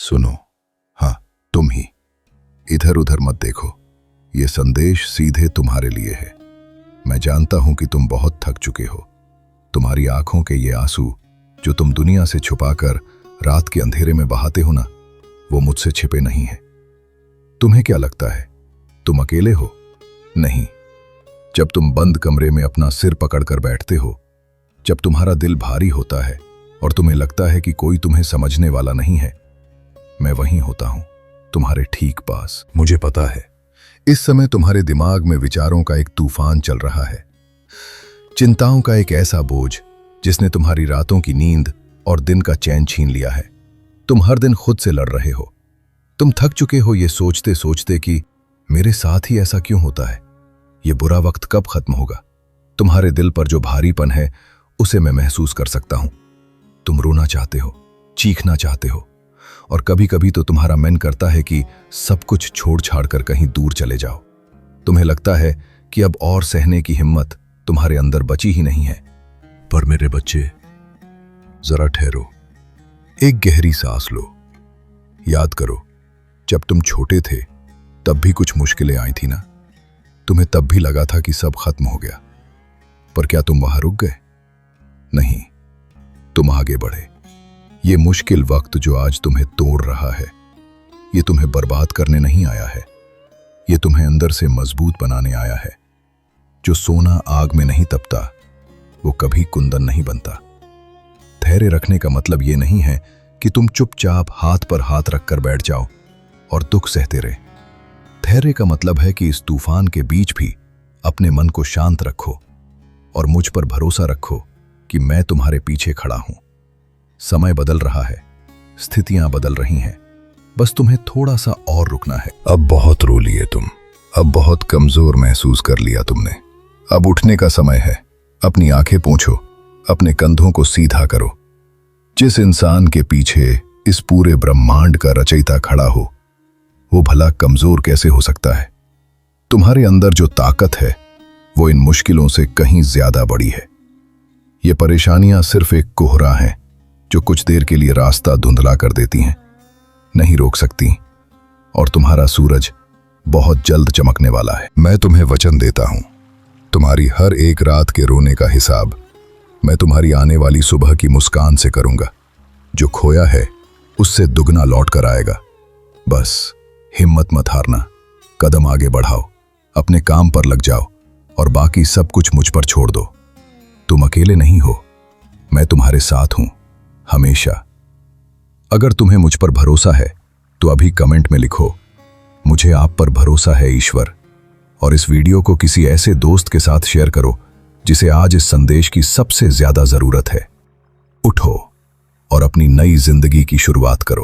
सुनो, हाँ तुम ही। इधर उधर मत देखो, ये संदेश सीधे तुम्हारे लिए है। मैं जानता हूं कि तुम बहुत थक चुके हो। तुम्हारी आंखों के ये आंसू जो तुम दुनिया से छुपाकर रात के अंधेरे में बहाते हो ना, वो मुझसे छिपे नहीं है। तुम्हें क्या लगता है तुम अकेले हो? नहीं। जब तुम बंद कमरे में अपना सिर पकड़कर बैठते हो, जब तुम्हारा दिल भारी होता है और तुम्हें लगता है कि कोई तुम्हें समझने वाला नहीं है, मैं वहीं होता हूं, तुम्हारे ठीक पास। मुझे पता है इस समय तुम्हारे दिमाग में विचारों का एक तूफान चल रहा है, चिंताओं का एक ऐसा बोझ जिसने तुम्हारी रातों की नींद और दिन का चैन छीन लिया है। तुम हर दिन खुद से लड़ रहे हो। तुम थक चुके हो ये सोचते सोचते कि मेरे साथ ही ऐसा क्यों होता है, ये बुरा वक्त कब खत्म होगा। तुम्हारे दिल पर जो भारीपन है उसे मैं महसूस कर सकता हूं। तुम रोना चाहते हो, चीखना चाहते हो, और कभी कभी तो तुम्हारा मन करता है कि सब कुछ छोड़ छाड़ कर कहीं दूर चले जाओ। तुम्हें लगता है कि अब और सहने की हिम्मत तुम्हारे अंदर बची ही नहीं है। पर मेरे बच्चे, जरा ठहरो, एक गहरी सांस लो। याद करो, जब तुम छोटे थे तब भी कुछ मुश्किलें आई थी ना। तुम्हें तब भी लगा था कि सब खत्म हो गया, पर क्या तुम वहां रुक गए? नहीं, तुम आगे बढ़े। ये मुश्किल वक्त जो आज तुम्हें तोड़ रहा है, ये तुम्हें बर्बाद करने नहीं आया है, ये तुम्हें अंदर से मजबूत बनाने आया है। जो सोना आग में नहीं तपता, वो कभी कुंदन नहीं बनता। धैर्य रखने का मतलब ये नहीं है कि तुम चुपचाप हाथ पर हाथ रखकर बैठ जाओ और दुख सहते रहे। धैर्य का मतलब है कि इस तूफान के बीच भी अपने मन को शांत रखो और मुझ पर भरोसा रखो कि मैं तुम्हारे पीछे खड़ा हूं। समय बदल रहा है, स्थितियां बदल रही हैं, बस तुम्हें थोड़ा सा और रुकना है। अब बहुत रो लिए तुम, अब बहुत कमजोर महसूस कर लिया तुमने। अब उठने का समय है। अपनी आंखें पोंछो, अपने कंधों को सीधा करो। जिस इंसान के पीछे इस पूरे ब्रह्मांड का रचयिता खड़ा हो, वो भला कमजोर कैसे हो सकता है? तुम्हारे अंदर जो ताकत है वो इन मुश्किलों से कहीं ज्यादा बड़ी है। ये परेशानियां सिर्फ एक कोहरा है जो कुछ देर के लिए रास्ता धुंधला कर देती हैं, नहीं रोक सकती। और तुम्हारा सूरज बहुत जल्द चमकने वाला है। मैं तुम्हें वचन देता हूं, तुम्हारी हर एक रात के रोने का हिसाब मैं तुम्हारी आने वाली सुबह की मुस्कान से करूंगा। जो खोया है उससे दुगना लौट कर आएगा। बस हिम्मत मत हारना, कदम आगे बढ़ाओ, अपने काम पर लग जाओ और बाकी सब कुछ मुझ पर छोड़ दो। तुम अकेले नहीं हो, मैं तुम्हारे साथ हूं, हमेशा। अगर तुम्हें मुझ पर भरोसा है तो अभी कमेंट में लिखो, मुझे आप पर भरोसा है ईश्वर। और इस वीडियो को किसी ऐसे दोस्त के साथ शेयर करो जिसे आज इस संदेश की सबसे ज्यादा जरूरत है। उठो और अपनी नई जिंदगी की शुरुआत करो।